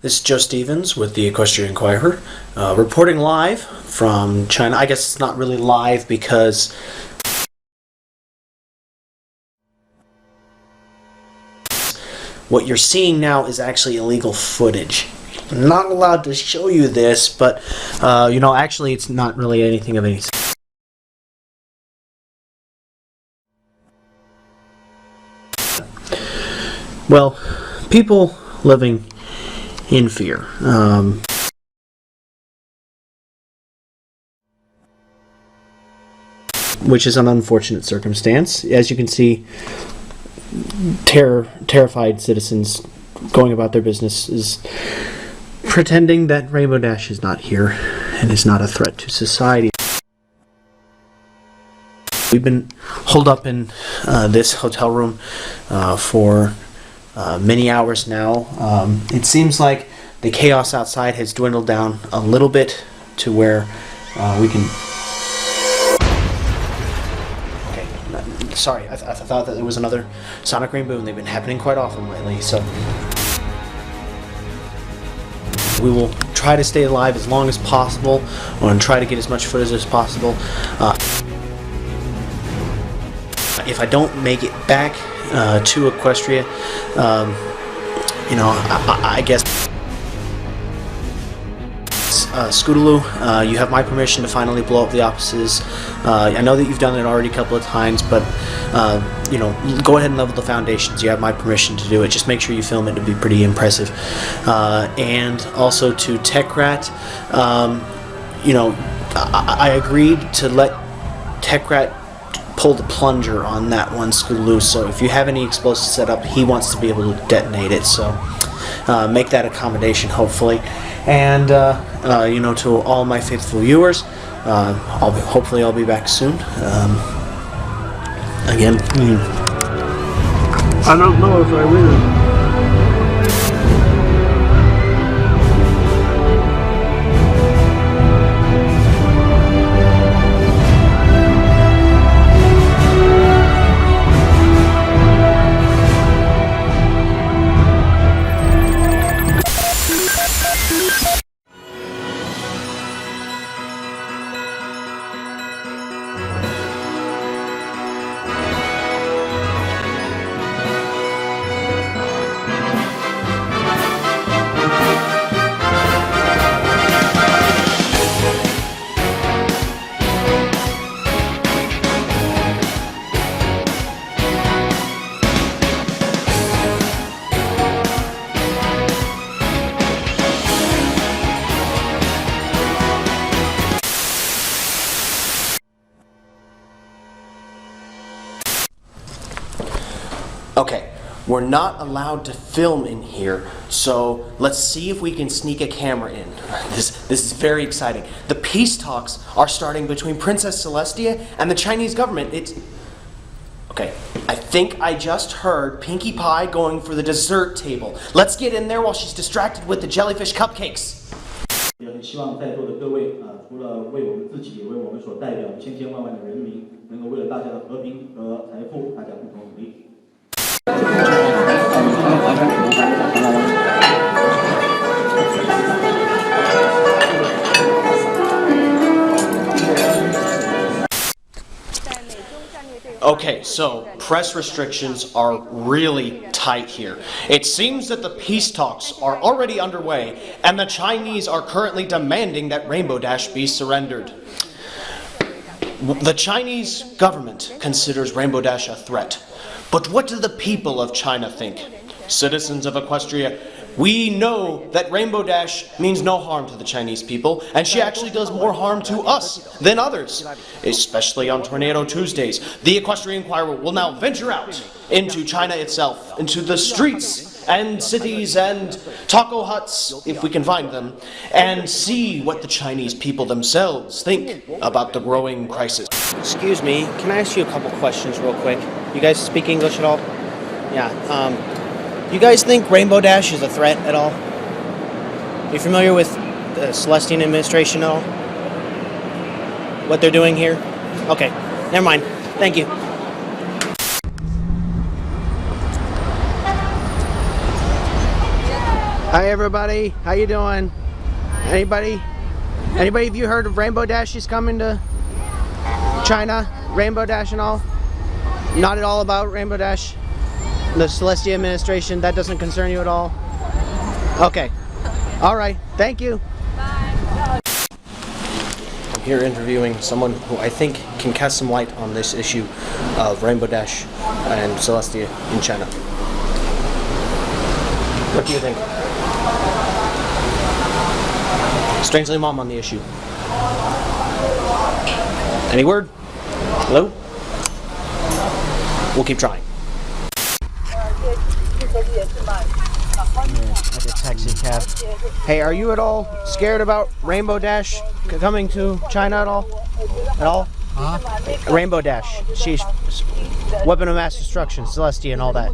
This is Joe Stevens with the Equestria Inquirer, reporting live from China. I guess it's not really live because what you're seeing now is actually illegal footage. I'm not allowed to show you this, but you know, actually it's not really anything of any. Well, people living in fear. Which is an unfortunate circumstance. As you can see, terrified citizens going about their business is pretending that Rainbow Dash is not here and is not a threat to society. We've been holed up in this hotel room for many hours now. It seems like the chaos outside has dwindled down a little bit to where we can... Okay, sorry, I thought that there was another sonic rainbow, and they've been happening quite often lately, so... We will try to stay alive as long as possible, and try to get as much footage as possible. If I don't make it back to Equestria, you know, I guess Scootaloo, you have my permission to finally blow up the offices. I know that you've done it already a couple of times, but you know, go ahead and level the foundations. You have my permission to do it. Just make sure you film it to be pretty impressive. And also to TechRat, you know, I agreed to let TechRat pull the plunger on that one, Scootaloo, so if you have any explosives set up, he wants to be able to detonate it, so make that accommodation, hopefully. And you know, to all my faithful viewers, hopefully I'll be back soon. Again, I don't know if I will. Okay, we're not allowed to film in here, so let's see if we can sneak a camera in. This is very exciting. The peace talks are starting between Princess Celestia and the Chinese government. Okay, I think I just heard Pinkie Pie going for the dessert table. Let's get in there while she's distracted with the jellyfish cupcakes. 也很希望在座的各位除了为我们自己，也为我们所代表千千万万的人民，能够为了大家的和平和财富，大家共同努力。 Okay, so press restrictions are really tight here. It seems that the peace talks are already underway, and the Chinese are currently demanding that Rainbow Dash be surrendered. The Chinese government considers Rainbow Dash a threat. But what do the people of China think? Citizens of Equestria, we know that Rainbow Dash means no harm to the Chinese people, and she actually does more harm to us than others, especially on Tornado Tuesdays. The Equestria Inquirer will now venture out into China itself, into the streets, and cities and taco huts, if we can find them, and see what the Chinese people themselves think about the growing crisis. Excuse me, can I ask you a couple questions real quick? You guys speak English at all? Yeah, you guys think Rainbow Dash is a threat at all? Are you familiar with the Celestian administration at all? What they're doing here? Okay, never mind. Thank you. Hi everybody, how you doing? Anybody have you heard of Rainbow Dash is coming to China? Rainbow Dash and all? Not at all about Rainbow Dash? The Celestia administration, that doesn't concern you at all? Okay. Alright, thank you. Bye. I'm here interviewing someone who I think can cast some light on this issue of Rainbow Dash and Celestia in China. What do you think? Strangely Mom on the issue. Any word? Hello? We'll keep trying. Like a taxi cab. Hey, are you at all scared about Rainbow Dash coming to China at all? At all? Huh? Rainbow Dash. She's weapon of mass destruction, Celestia and all that.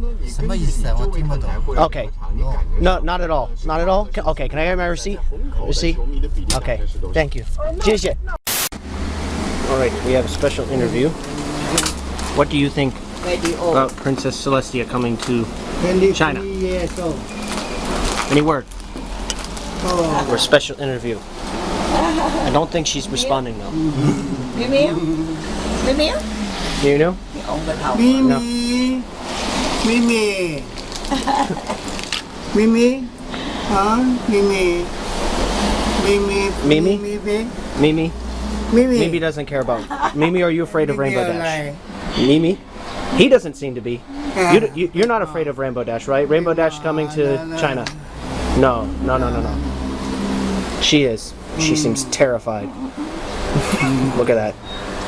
Okay. No, not at all. Not at all? Okay, can I get my receipt? Receipt? Okay, thank you. 谢谢. Alright, we have a special interview. What do you think about Princess Celestia coming to China? Any word? Or a special interview. I don't think she's responding though. You know? Mimi. Mimi. Mimi. Huh? Mimi. Mimi. Mimi? Mimi? Mimi. Mimi doesn't care about. Mimi, are you afraid of Rainbow Dash? Mimi? He doesn't seem to be. You're not afraid of Rainbow Dash, right? Rainbow Dash coming to China. No. She is. She seems terrified. Look at that.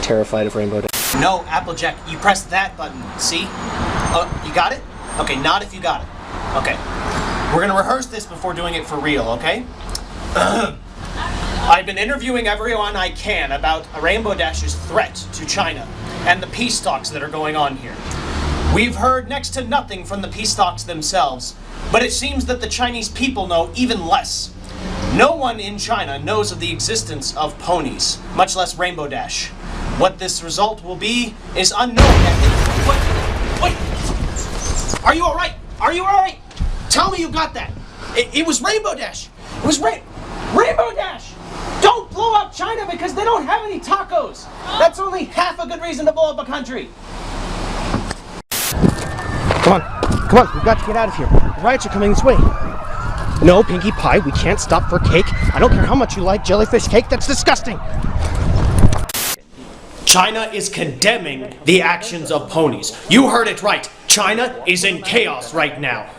Terrified of Rainbow Dash. No, Applejack, you press that button. See? You got it? Okay, not if you got it. Okay. We're gonna rehearse this before doing it for real, okay? I've been interviewing everyone I can about Rainbow Dash's threat to China and the peace talks that are going on here. We've heard next to nothing from the peace talks themselves, but it seems that the Chinese people know even less. No one in China knows of the existence of ponies, much less Rainbow Dash. What this result will be is unknown. Wait! Are you alright? Are you alright? Tell me you got that. It was Rainbow Dash. It was Rainbow Dash! Don't blow up China because they don't have any tacos. That's only half a good reason to blow up a country. Come on, we've got to get out of here. The riots are coming this way. No, Pinkie Pie, we can't stop for cake. I don't care how much you like jellyfish cake, that's disgusting. China is condemning the actions of ponies. You heard it right. China is in chaos right now.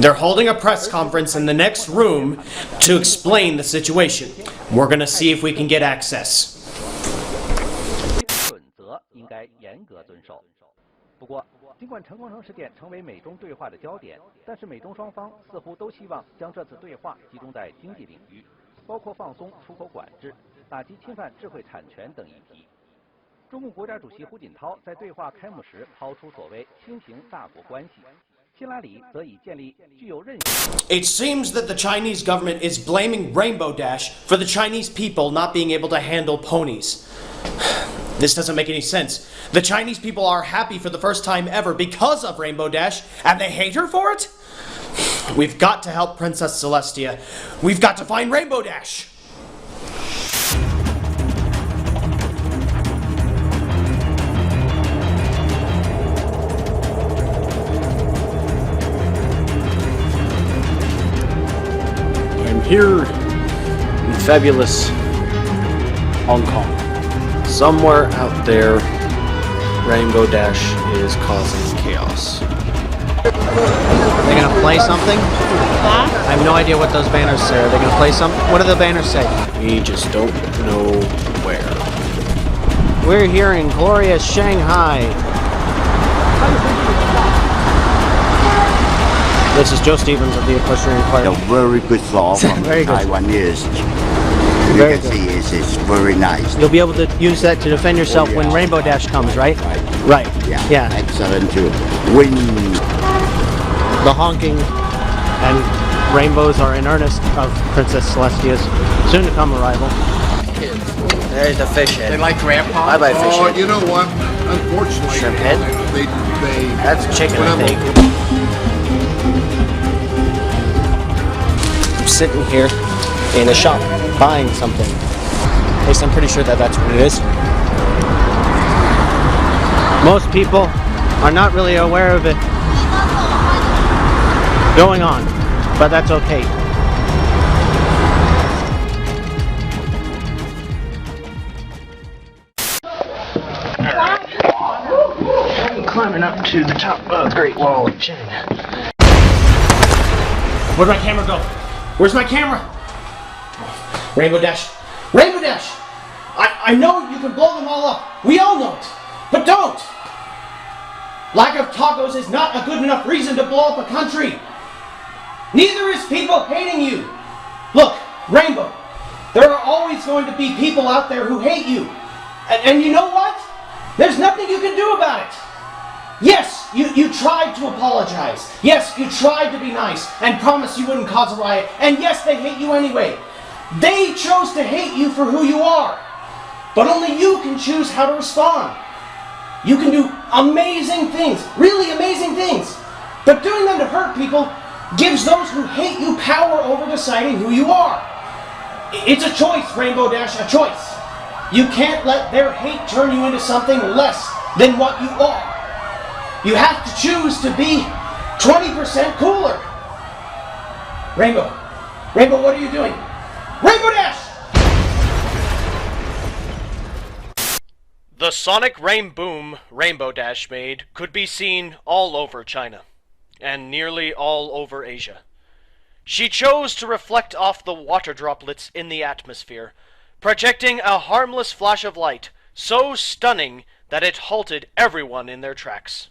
They're holding a press conference in the next room to explain the situation. We're gonna see if we can get access. 不过，尽管陈光诚事件成为美中对话的焦点，但是美中双方似乎都希望将这次对话集中在经济领域，包括放松出口管制、打击侵犯智慧产权等议题。中共国家主席胡锦涛在对话开幕时抛出所谓“新型大国关系”，希拉里则以建立具有韧性。It seems that the Chinese government is blaming Rainbow Dash for the Chinese people not being able to handle ponies. This doesn't make any sense. The Chinese people are happy for the first time ever because of Rainbow Dash, and they hate her for it? We've got to help Princess Celestia. We've got to find Rainbow Dash. I'm here in fabulous Hong Kong. Somewhere out there, Rainbow Dash is causing chaos. They're gonna play something? I have no idea what those banners say. Are they gonna play something? What do the banners say? We just don't know where. We're here in glorious Shanghai. This is Joe Stevens of the Equestria Inquirer. A very good song from Very good. Taiwanese. You Very can good. see it's very nice. You'll be able to use that to defend yourself Oh, yeah. when Rainbow Dash comes, right? Right. Right. Yeah. Yeah. Excellent too. Win. The honking and rainbows are in earnest of Princess Celestia's soon-to-come arrival. There's the fish head. They like grandpa? I buy fish Oh, head. you know what? Unfortunately, Shrimp head? they That's chicken, I whatever. think. I'm sitting here in a shop buying something. At least I'm pretty sure that that's what it is. Most people are not really aware of it going on, but that's okay. I'm climbing up to the top of the Great Wall of China. Where'd my camera go? Where's my camera? Rainbow Dash. Rainbow Dash! I know you can blow them all up. We all know it. But don't! Lack of tacos is not a good enough reason to blow up a country. Neither is people hating you. Look, Rainbow, there are always going to be people out there who hate you. And you know what? There's nothing you can do about it. Yes, you tried to apologize. Yes, you tried to be nice and promise you wouldn't cause a riot. And yes, they hate you anyway. They chose to hate you for who you are. But only you can choose how to respond. You can do amazing things, really amazing things. But doing them to hurt people gives those who hate you power over deciding who you are. It's a choice, Rainbow Dash, a choice. You can't let their hate turn you into something less than what you are. You have to choose to be 20% cooler. Rainbow, what are you doing? Rainbow Dash! The sonic rain boom Rainbow Dash made could be seen all over China, and nearly all over Asia. She chose to reflect off the water droplets in the atmosphere, projecting a harmless flash of light so stunning that it halted everyone in their tracks.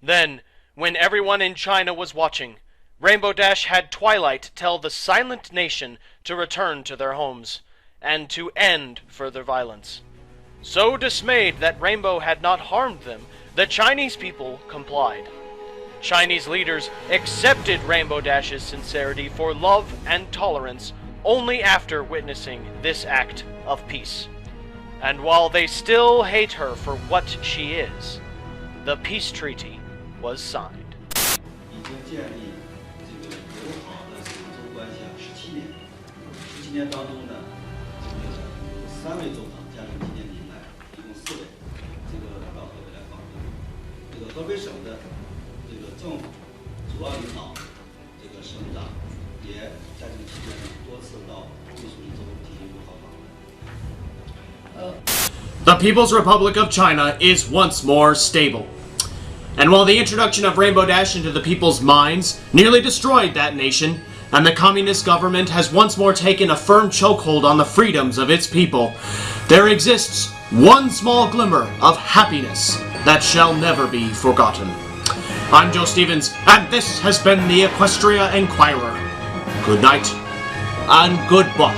Then, when everyone in China was watching, Rainbow Dash had Twilight tell the silent nation to return to their homes, and to end further violence. So dismayed that Rainbow had not harmed them, the Chinese people complied. Chinese leaders accepted Rainbow Dash's sincerity for love and tolerance only after witnessing this act of peace. And while they still hate her for what she is, the peace treaty was signed. 已经建立这个友好的这个州关系17年，17年当中呢，这个3位州长加上今年您来，一共4位，这个到河北来访问。这个河北省的这个政府主要领导，这个省长也在这个期间多次到贵属一州进行友好访问。The People's Republic of China is once more stable. And while the introduction of Rainbow Dash into the people's minds nearly destroyed that nation, and the communist government has once more taken a firm chokehold on the freedoms of its people, there exists one small glimmer of happiness that shall never be forgotten. I'm Joe Stevens, and this has been the Equestria Inquirer. Good night, and good luck.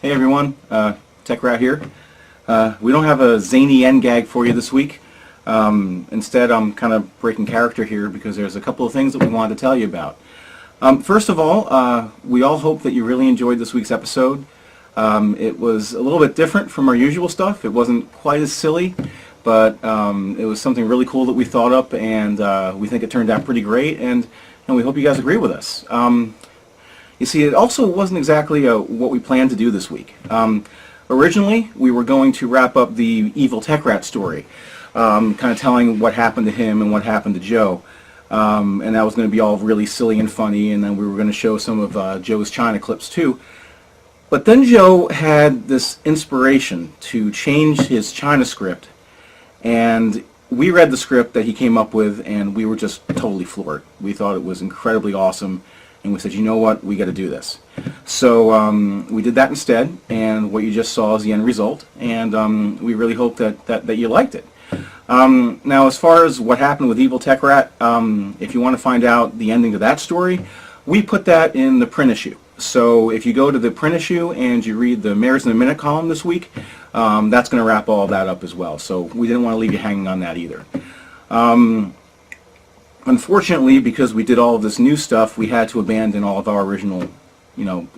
Hey everyone, Tech Rat here. We don't have a zany end gag for you this week. Instead, I'm kind of breaking character here because there's a couple of things that we wanted to tell you about. First of all, we all hope that you really enjoyed this week's episode. It was a little bit different from our usual stuff. It wasn't quite as silly, but it was something really cool that we thought up, and we think it turned out pretty great, and we hope you guys agree with us. You see, it also wasn't exactly what we planned to do this week. Originally, we were going to wrap up the evil Tech Rat story, kind of telling what happened to him and what happened to Joe. And that was going to be all really silly and funny, and then we were going to show some of Joe's China clips too. But then Joe had this inspiration to change his China script, and we read the script that he came up with, and we were just totally floored. We thought it was incredibly awesome, and we said, you know what, we got to do this. So we did that instead, and what you just saw is the end result, and we really hope that you liked it. Now, as far as what happened with Evil Tech Rat, if you want to find out the ending to that story, we put that in the print issue. So if you go to the print issue and you read the Mares in a Minute column this week, that's going to wrap all that up as well. So we didn't want to leave you hanging on that either. Unfortunately, because we did all of this new stuff, we had to abandon all of our original,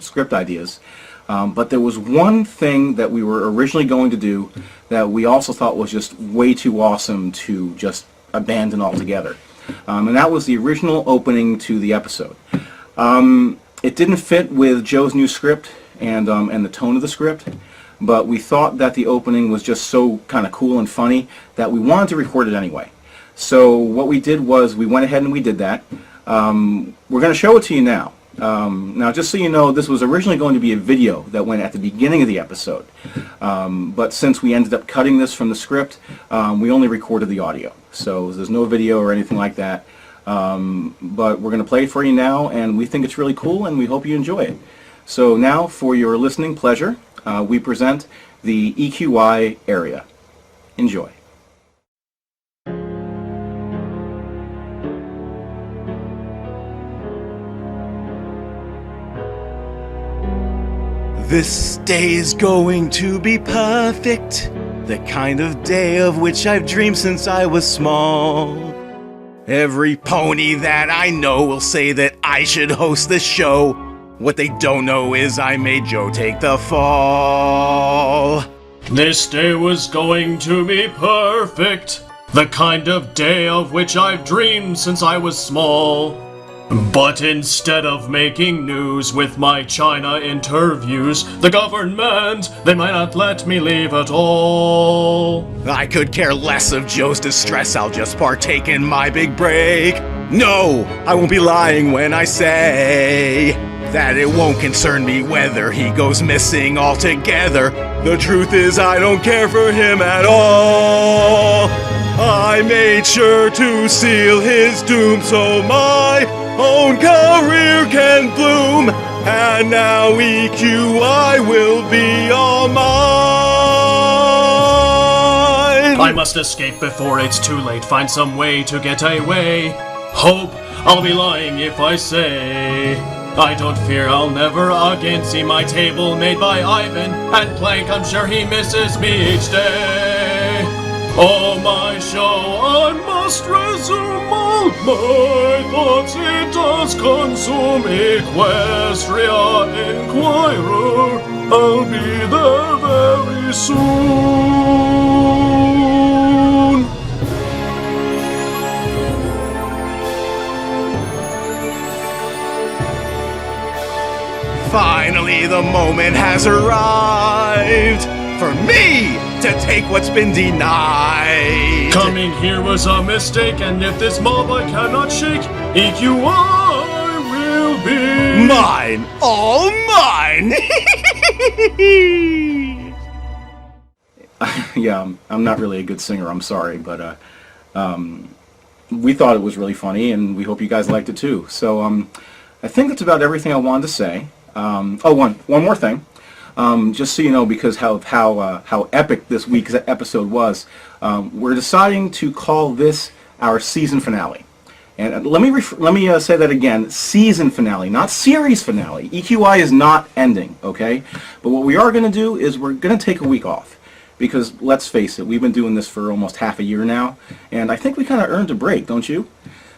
script ideas. But there was one thing that we were originally going to do that we also thought was just way too awesome to just abandon altogether. And that was the original opening to the episode. It didn't fit with Joe's new script and the tone of the script, but we thought that the opening was just so kind of cool and funny that we wanted to record it anyway. So what we did was we went ahead and we did that. We're going to show it to you now. Now, just so you know, this was originally going to be a video that went at the beginning of the episode. But since we ended up cutting this from the script, we only recorded the audio. So there's no video or anything like that. But we're going to play it for you now, and we think it's really cool, and we hope you enjoy it. So now, for your listening pleasure, we present the EQI area. Enjoy. This day is going to be perfect, the kind of day of which I've dreamed since I was small. Every pony that I know will say that I should host this show. What they don't know is I made Joe take the fall. This day was going to be perfect, the kind of day of which I've dreamed since I was small. But instead of making news with my China interviews, the government, they might not let me leave at all. I could care less of Joe's distress, I'll just partake in my big break. No, I won't be lying when I say that it won't concern me whether he goes missing altogether. The truth is I don't care for him at all. I made sure to seal his doom so my own career can bloom, and now EQI will be all mine. I must escape before it's too late, find some way to get away. Hope I'll be lying if I say I don't fear I'll never again see my table made by Ivan, and Plank, I'm sure he misses me each day. Oh, my show, I must resume all my thoughts, it does consume. Equestria Inquirer, I'll be there very soon. Finally, the moment has arrived for me to take what's been denied. Coming here was a mistake, and if this mob I cannot shake, EQI will be mine, all mine. Yeah, I'm not really a good singer, I'm sorry, but we thought it was really funny, and we hope you guys liked it too. So I think that's about everything I wanted to say. One more thing. Just so you know, because how epic this week's episode was, we're deciding to call this our season finale. And let me say that again: season finale, not series finale. EQI is not ending, okay? But what we are going to do is we're going to take a week off, because let's face it, we've been doing this for almost half a year now, and I think we kind of earned a break, don't you?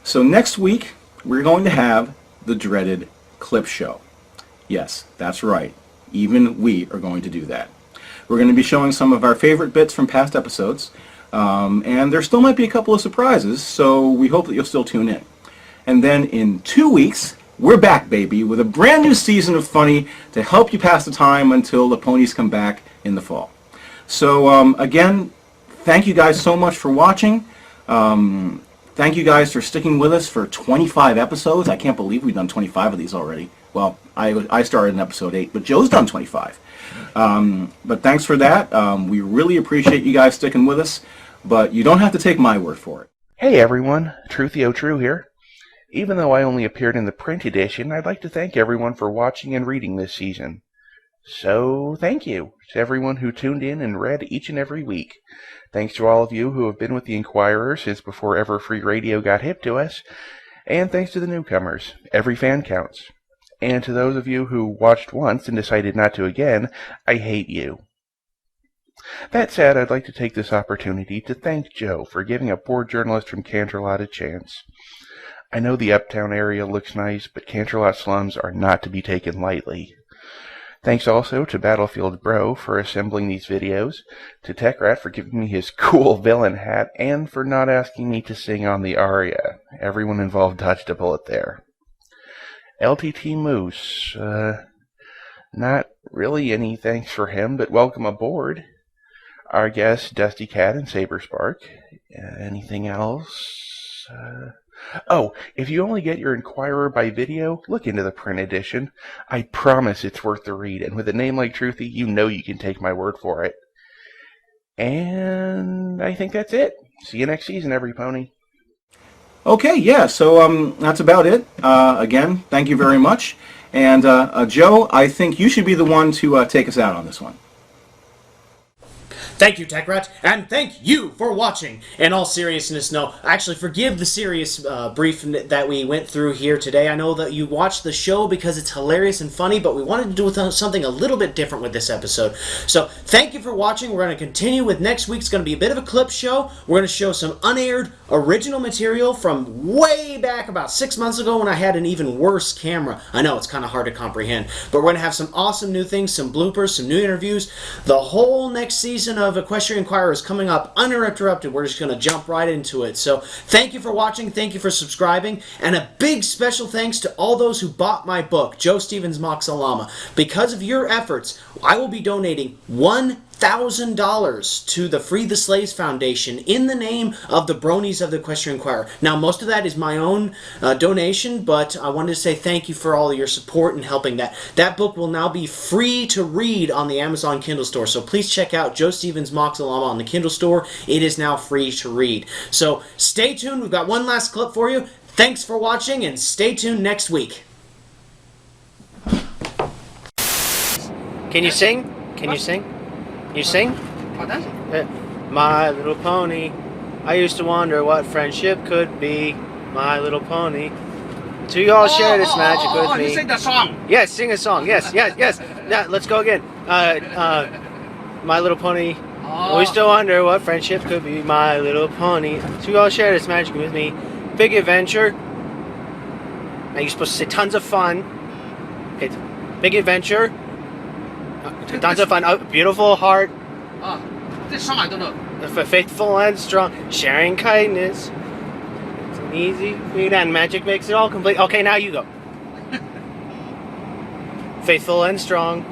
So next week we're going to have the dreaded clip show. Yes, that's right. Even we are going to do that. We're going to be showing some of our favorite bits from past episodes, and there still might be a couple of surprises, so we hope that you'll still tune in. And then in 2 weeks, we're back, baby, with a brand new season of funny to help you pass the time until the ponies come back in the fall. So again, thank you guys so much for watching. Thank you guys for sticking with us for 25 episodes. I can't believe we've done 25 of these already. Well, I started in episode 8, but Joe's done 25. But thanks for that. We really appreciate you guys sticking with us, but you don't have to take my word for it. Hey everyone, Truthio True here. Even though I only appeared in the print edition, I'd like to thank everyone for watching and reading this season. So, thank you to everyone who tuned in and read each and every week. Thanks to all of you who have been with the Inquirer since before ever free radio got hip to us. And thanks to the newcomers. Every fan counts. And to those of you who watched once and decided not to again, I hate you. That said, I'd like to take this opportunity to thank Joe for giving a poor journalist from Canterlot a chance. I know the uptown area looks nice, but Canterlot slums are not to be taken lightly. Thanks also to Battlefield Bro for assembling these videos, to TechRat for giving me his cool villain hat, and for not asking me to sing on the aria. Everyone involved dodged a bullet there. LTT Moose, not really any thanks for him, but welcome aboard. Our guests, Dusty Cat and Saberspark. Anything else? Oh, if you only get your Inquirer by video, look into the print edition. I promise it's worth the read, and with a name like Truthy, you know you can take my word for it. And I think that's it. See you next season, every pony. Okay, yeah, so that's about it. Again, thank you very much. And Joe, I think you should be the one to take us out on this one. Thank you, TechRat, and thank you for watching. In all seriousness, no, actually forgive the serious brief that we went through here today. I know that you watched the show because it's hilarious and funny, but we wanted to do something a little bit different with this episode. So thank you for watching. We're going to continue with next week's going to be a bit of a clip show. We're going to show some unaired original material from way back about 6 months ago when I had an even worse camera. I know, it's kind of hard to comprehend, but we're going to have some awesome new things, some bloopers, some new interviews. The whole next season of Equestria Inquirer is coming up uninterrupted. We're just going to jump right into it. So thank you for watching, thank you for subscribing, and a big special thanks to all those who bought my book, Joe Stevens Moxalama. Because of your efforts, I will be donating $1,000 to the Free the Slaves Foundation in the name of the Bronies of the Equestria Inquirer. Now, most of that is my own donation, but I wanted to say thank you for all of your support and helping that. That book will now be free to read on the Amazon Kindle store, so please check out Joe Stevens Moxalama on the Kindle store. It is now free to read. So stay tuned. We've got one last clip for you. Thanks for watching, and stay tuned next week. Can you sing? Can you sing? You sing? My Little Pony. I used to wonder what friendship could be. My Little Pony. To you all share this magic with me. You sing the song. Yes, sing a song. Yes. Yeah, let's go again. My Little Pony. I used to wonder what friendship could be. My Little Pony. To you all share this magic with me. Big adventure. Now you're supposed to say tons of fun. Okay, big adventure. Tons of fun. Beautiful heart. This song I don't know. Faithful and strong. Sharing kindness. It's an easy feat and magic makes it all complete. Okay, now you go. Faithful and strong.